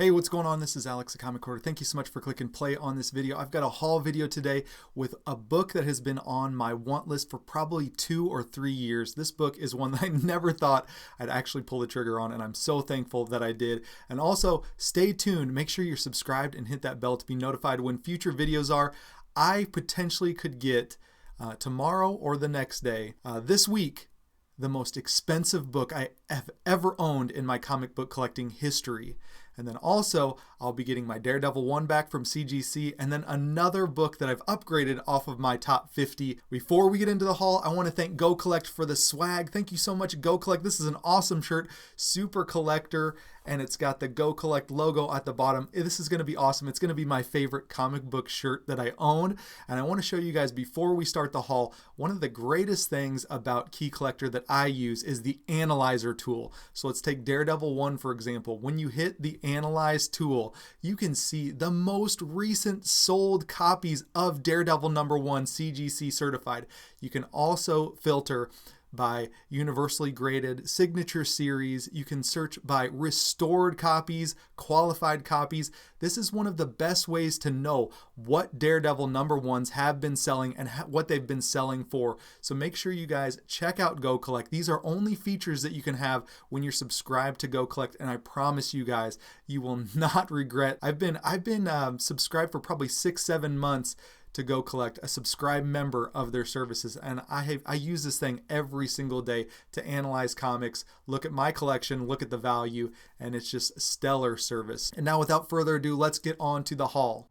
Hey, what's going on? This is Alex, the Comic Recorder. Thank you so much for clicking play on this video. I've got a haul video today with a book that has been on my want list for probably 2 or 3 years. This book is one that I never thought I'd actually pull the trigger on, and I'm so thankful that I did. And also, stay tuned. Make sure you're subscribed and hit that bell to be notified when future videos are. I potentially could get tomorrow or the next day, this week, the most expensive book I have ever owned in my comic book collecting history. And then also, I'll be getting my Daredevil 1 back from CGC, and then another book that I've upgraded off of my top 50. Before we get into the haul, I want to thank GoCollect for the swag. Thank you so much, GoCollect. This is an awesome shirt, super collector, and it's got the GoCollect logo at the bottom. This is going to be awesome. It's going to be my favorite comic book shirt that I own. And I want to show you guys, before we start the haul, one of the greatest things about Key Collector that I use is the Analyzer tool. So let's take Daredevil 1, for example. When you hit the Analyze tool, you can see the most recent sold copies of Daredevil #1 CGC certified. You can also filter by universally graded, signature series. You can search by restored copies, qualified copies. This is one of the best ways to know what Daredevil #1s have been selling and what they've been selling for. So make sure you guys check out GoCollect. These are only features that you can have when you're subscribed to GoCollect, and I promise you guys, you will not regret. I've been subscribed for probably 6-7 months to GoCollect, a subscribed member of their services, and I use this thing every single day to analyze comics, look at my collection, look at the value, and it's just stellar service. And now, without further ado, let's get on to the haul.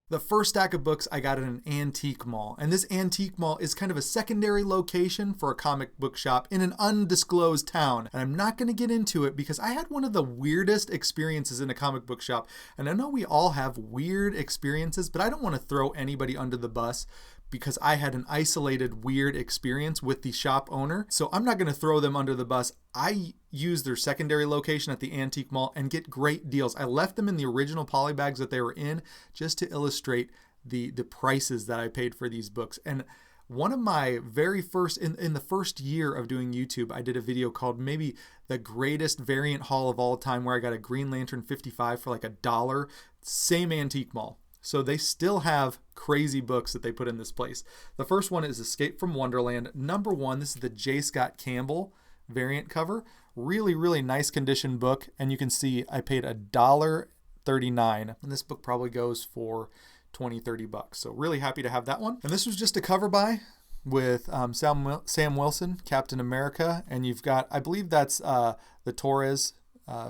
The first stack of books I got at an antique mall, and this antique mall is kind of a secondary location for a comic book shop in an undisclosed town. And I'm not going to get into it because I had one of the weirdest experiences in a comic book shop. And I know we all have weird experiences, but I don't want to throw anybody under the bus because I had an isolated weird experience with the shop owner. So I'm not going to throw them under the bus. I use their secondary location at the antique mall and get great deals. I left them in the original poly bags that they were in just to illustrate the prices that I paid for these books. And one of my very first, in the first year of doing YouTube, I did a video called maybe the greatest variant haul of all time, where I got a Green Lantern 55 for like $1, same antique mall. So they still have crazy books that they put in this place. The first one is Escape from Wonderland #1. This is the J. Scott Campbell variant cover. Really, really nice condition book. And you can see I paid $1.39. And this book probably goes for $20-30 bucks. So really happy to have that one. And this was just a cover by with Sam Wilson, Captain America. And you've got, I believe that's the Torres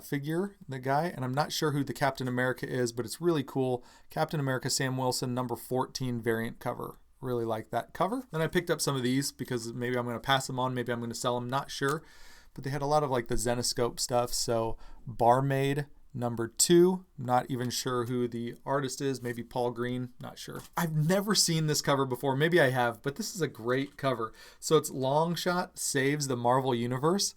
figure, the guy, and I'm not sure who the Captain America is, but it's really cool. Captain America Sam Wilson #14 variant cover. Really like that cover. Then I picked up some of these because maybe I'm going to pass them on, maybe I'm going to sell them, not sure. But they had a lot of like the Zenescope stuff. So Barmaid #2, not even sure who the artist is, maybe Paul Green, not sure. I've never seen this cover before, maybe I have, but this is a great cover. So it's Longshot Saves the Marvel Universe.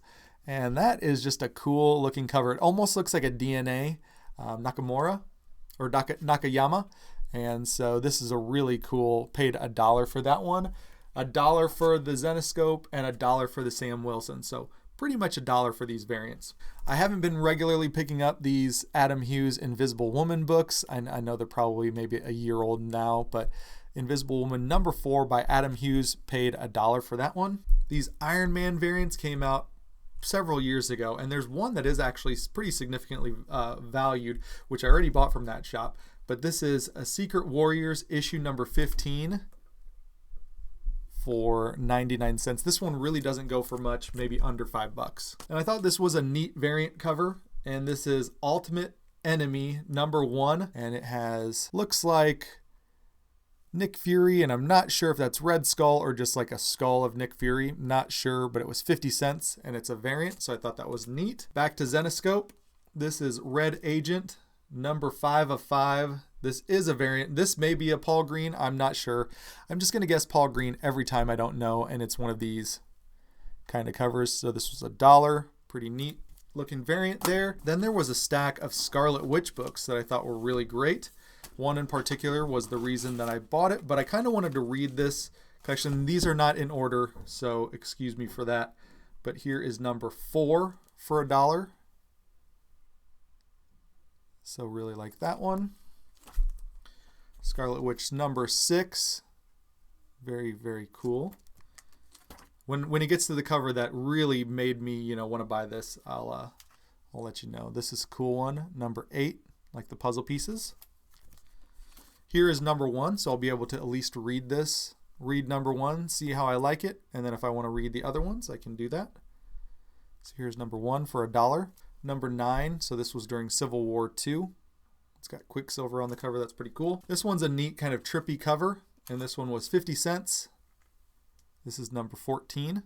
And that is just a cool looking cover. It almost looks like a DNA Nakamura or Nakayama. And so this is a really cool, paid $1 for that one, $1 for the Zenescope, and $1 for the Sam Wilson. So pretty much $1 for these variants. I haven't been regularly picking up these Adam Hughes Invisible Woman books. I know they're probably maybe a year old now, but Invisible Woman #4 by Adam Hughes, paid $1 for that one. These Iron Man variants came out several years ago, and there's one that is actually pretty significantly valued, which I already bought from that shop. But this is a Secret Warriors issue #15 for 99 cents. This one really doesn't go for much, maybe under $5. And I thought this was a neat variant cover, and this is Ultimate Enemy #1, and it has, looks like Nick Fury, and I'm not sure if that's Red Skull or just like a skull of Nick Fury. Not sure, but it was 50 cents and it's a variant, so I thought that was neat. Back to Zenescope. This is Red Agent #5 of 5. This is a variant. This may be a Paul Green. I'm not sure. I'm just going to guess Paul Green every time. I don't know, and it's one of these kind of covers. So this was $1. Pretty neat looking variant there. Then there was a stack of Scarlet Witch books that I thought were really great. One in particular was the reason that I bought it, but I kind of wanted to read this Actually, these are not in order, so excuse me for that. But here is number 4 for $1. So really like that one. Scarlet Witch number 6. Very, very cool. When it gets to the cover that really made me, want to buy this, I'll let you know. This is a cool one. Number 8, like the puzzle pieces. Here is number 1, so I'll be able to at least read this. Read number 1, see how I like it, and then if I want to read the other ones, I can do that. So here's number 1 for $1. Number 9, so this was during Civil War II. It's got Quicksilver on the cover, that's pretty cool. This one's a neat kind of trippy cover, and this one was 50 cents. This is number 14.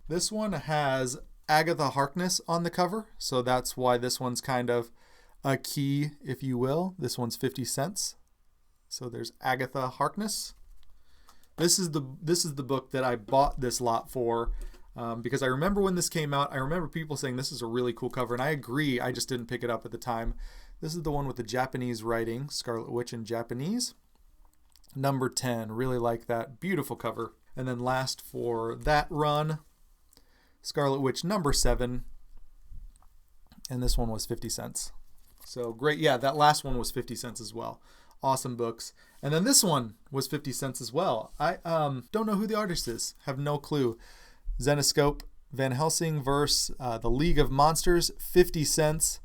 This one has Agatha Harkness on the cover, so that's why this one's kind of a key, if you will. This one's 50 cents. So there's Agatha Harkness. This is the book that I bought this lot for because I remember when this came out, I remember people saying this is a really cool cover, and I agree, I just didn't pick it up at the time. This is the one with the Japanese writing, Scarlet Witch in Japanese. Number 10, really like that, beautiful cover. And then last for that run, Scarlet Witch number 7, and this one was 50 cents. So great, yeah, that last one was 50 cents as well. Awesome books. And then this one was 50 cents as well. I don't know who the artist is, have no clue. Zenoscope, Van Helsing versus The League of Monsters, 50 cents.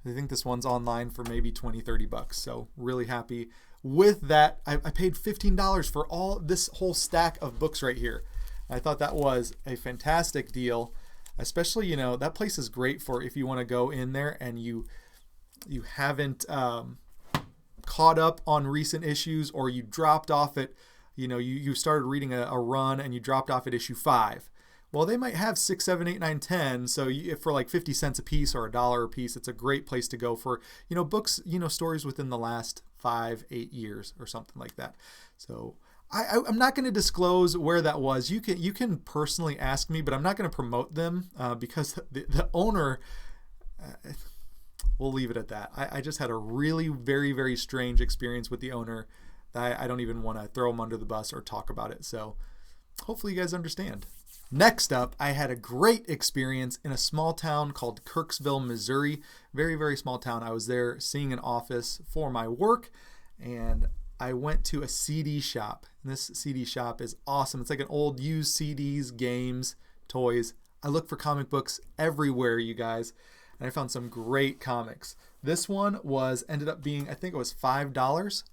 I think this one's online for maybe 20, 30 bucks. So really happy with that. I paid $15 for all this whole stack of books right here. I thought that was a fantastic deal, especially, that place is great for if you want to go in there and you haven't caught up on recent issues, or you dropped off at, you started reading a run and you dropped off at issue 5. Well, they might have 6, 7, 8, 9, 10. So for like 50 cents a piece or $1 a piece, it's a great place to go for, books, stories within the last 5, 8 years or something like that. So I'm not going to disclose where that was. You can personally ask me, but I'm not going to promote them because the owner, we'll leave it at that. I just had a really very, very strange experience with the owner that I don't even want to throw him under the bus or talk about it. So hopefully you guys understand. Next up, I had a great experience in a small town called Kirksville, Missouri. Very, very small town. I was there seeing an office for my work, and I went to a CD shop. And this CD shop is awesome. It's like an old used CDs, games, toys. I look for comic books everywhere, you guys, and I found some great comics. This one ended up being, I think it was $5,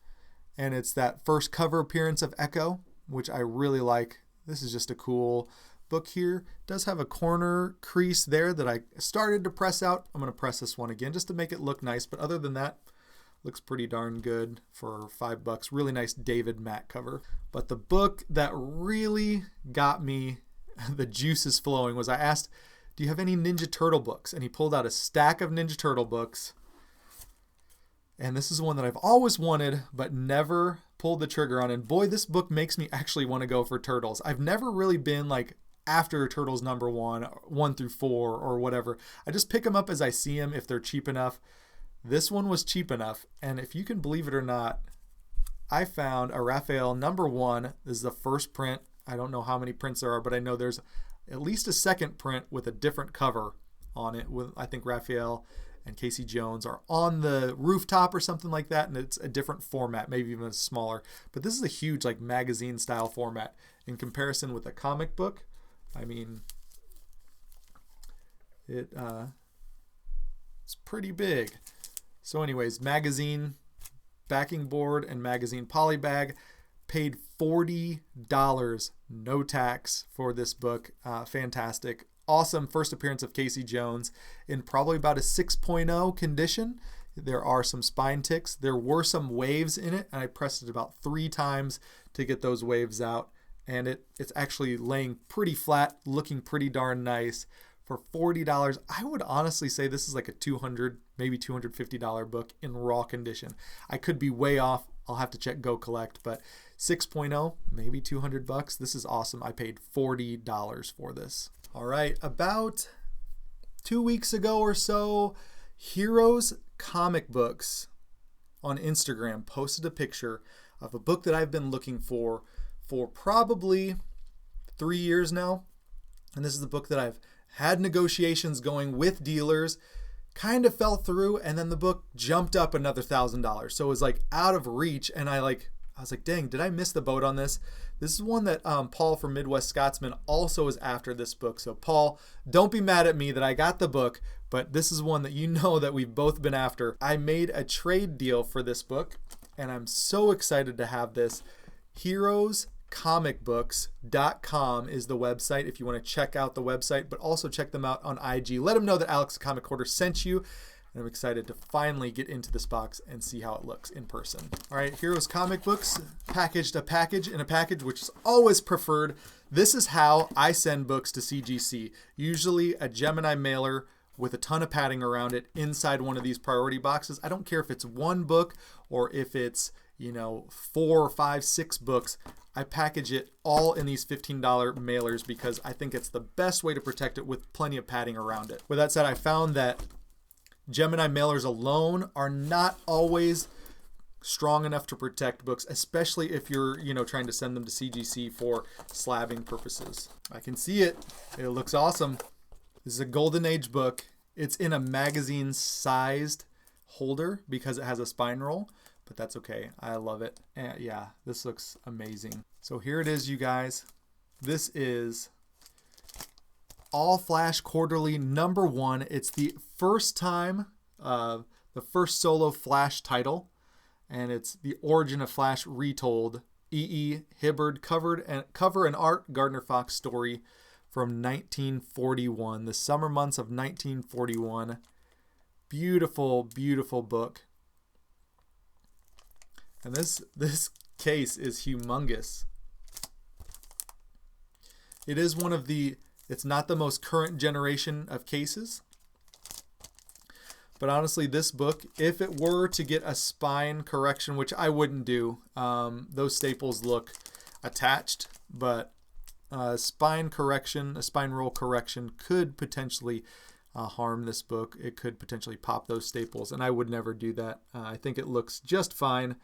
and it's that first cover appearance of Echo, which I really like. This is just a cool book here. It does have a corner crease there that I started to press out. I'm going to press this one again just to make it look nice, but other than that, looks pretty darn good for $5. Really nice David Mack cover. But the book that really got me the juices flowing was I asked, do you have any Ninja Turtle books? And he pulled out a stack of Ninja Turtle books. And this is one that I've always wanted but never pulled the trigger on. And boy, this book makes me actually want to go for Turtles. I've never really been like after Turtles number 1 through 4 or whatever. I just pick them up as I see them if they're cheap enough. This one was cheap enough, and if you can believe it or not, I found a Raphael number 1. This is the first print. I don't know how many prints there are, but I know there's at least a second print with a different cover on it. With I think Raphael and Casey Jones are on the rooftop or something like that, and it's a different format, maybe even smaller. But this is a huge like magazine style format in comparison with a comic book. I mean, it's pretty big. So anyways, magazine backing board and magazine polybag. Paid $40, no tax for this book. Fantastic. Awesome first appearance of Casey Jones in probably about a 6.0 condition. There are some spine ticks. There were some waves in it, and I pressed it about 3 times to get those waves out. And it's actually laying pretty flat, looking pretty darn nice. For $40, I would honestly say this is like a $200, maybe $250 book in raw condition. I could be way off. I'll have to check GoCollect, but 6.0, maybe $200. This is awesome. I paid $40 for this. All right, about 2 weeks ago or so, Heroes Comic Books on Instagram posted a picture of a book that I've been looking for for probably 3 years now. And this is the book that I've had negotiations going with dealers, kind of fell through, and then the book jumped up another $1,000. So it was like out of reach, and I was like, dang, did I miss the boat on this? This is one that Paul from Midwest Scotsman also is after this book. So Paul, don't be mad at me that I got the book, but this is one that you know that we've both been after. I made a trade deal for this book, and I'm so excited to have this. HeroesComicBooks.com is the website if you want to check out the website, but also check them out on IG. Let them know that Alex the Comic Hoarder sent you. And I'm excited to finally get into this box and see how it looks in person. All right, Heroes Comic Books, packaged a package in a package, which is always preferred. This is how I send books to CGC. Usually a Gemini mailer with a ton of padding around it inside one of these priority boxes. I don't care if it's one book or if it's, 4 or 5, 6 books. I package it all in these $15 mailers because I think it's the best way to protect it with plenty of padding around it. With that said, I found that Gemini mailers alone are not always strong enough to protect books, especially if you're, trying to send them to CGC for slabbing purposes. I can see it. It looks awesome. This is a Golden Age book. It's in a magazine-sized holder because it has a spine roll, but that's okay. I love it. And yeah, this looks amazing. So here it is, you guys. This is All Flash Quarterly #1. It's the first time, the first solo Flash title, and it's the origin of Flash retold. E.E. Hibbard cover and art Gardner Fox story from 1941, the summer months of 1941. Beautiful, beautiful book. And this case is humongous. It is one of the, it's not the most current generation of cases. But honestly, this book, if it were to get a spine correction, which I wouldn't do, those staples look attached, but spine correction, a spine roll correction could potentially harm this book. It could potentially pop those staples, and I would never do that. I think it looks just fine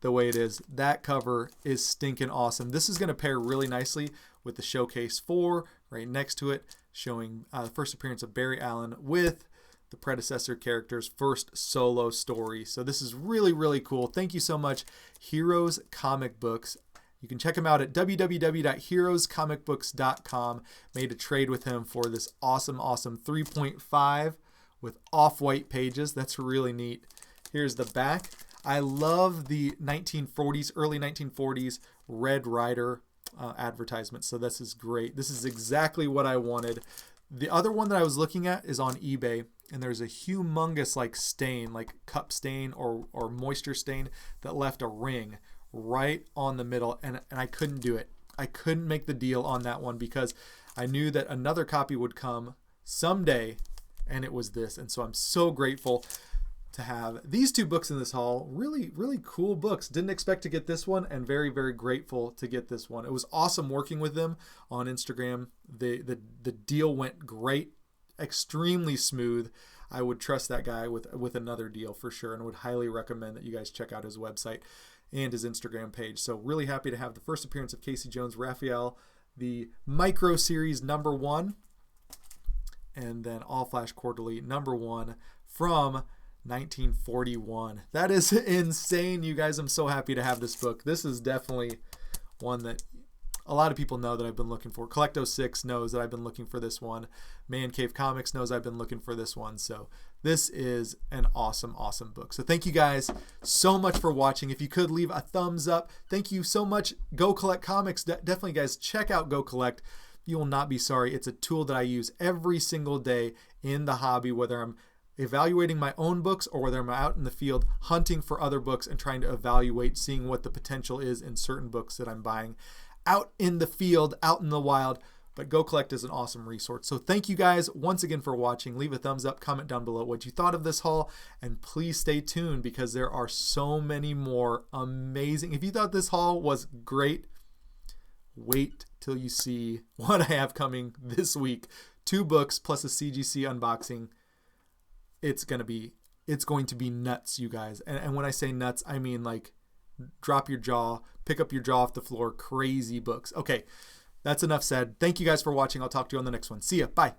the way it is. That cover is stinking awesome. This is going to pair really nicely with the Showcase 4 right next to it, showing the first appearance of Barry Allen with the predecessor character's first solo story. So this is really, really cool. Thank you so much, Heroes Comic Books. You can check him out at www.heroescomicbooks.com. Made a trade with him for this awesome 3.5 with off-white pages. That's really neat. Here's the back. I love the 1940s, early 1940s Red Ryder advertisement. So this is great. This is exactly what I wanted. The other one that I was looking at is on eBay, and there's a humongous stain, like cup stain or moisture stain that left a ring right on the middle, and I couldn't do it. I couldn't make the deal on that one because I knew that another copy would come someday, and it was this. And so I'm so grateful to have these two books in this haul. Really, really cool books. Didn't expect to get this one, and very, very grateful to get this one. It was awesome working with them on Instagram. The deal went great, extremely smooth. I would trust that guy with another deal for sure, and would highly recommend that you guys check out his website and his Instagram page. So really happy to have the first appearance of Casey Jones Raphael, the Micro Series #1, and then All Flash Quarterly #1 from 1941. That is insane, you guys. I'm so happy to have this book. This is definitely one that a lot of people know that I've been looking for. Collect06 knows that I've been looking for this one. Man Cave Comics knows I've been looking for this one. So this is an awesome, awesome book. So thank you guys so much for watching. If you could leave a thumbs up. Thank you so much, GoCollect Comics. Definitely, guys, check out GoCollect. You will not be sorry. It's a tool that I use every single day in the hobby, whether I'm evaluating my own books or whether I'm out in the field hunting for other books and trying to evaluate, seeing what the potential is in certain books that I'm buying out in the field, out in the wild. But GoCollect is an awesome resource. So thank you guys once again for watching. Leave a thumbs up, comment down below what you thought of this haul, and please stay tuned because there are so many more amazing. If you thought this haul was great, wait till you see what I have coming this week. 2 books plus a CGC unboxing. It's going to be nuts, you guys. And when I say nuts, I mean like drop your jaw, pick up your jaw off the floor. Crazy books. Okay, that's enough said. Thank you guys for watching. I'll talk to you on the next one. See ya. Bye.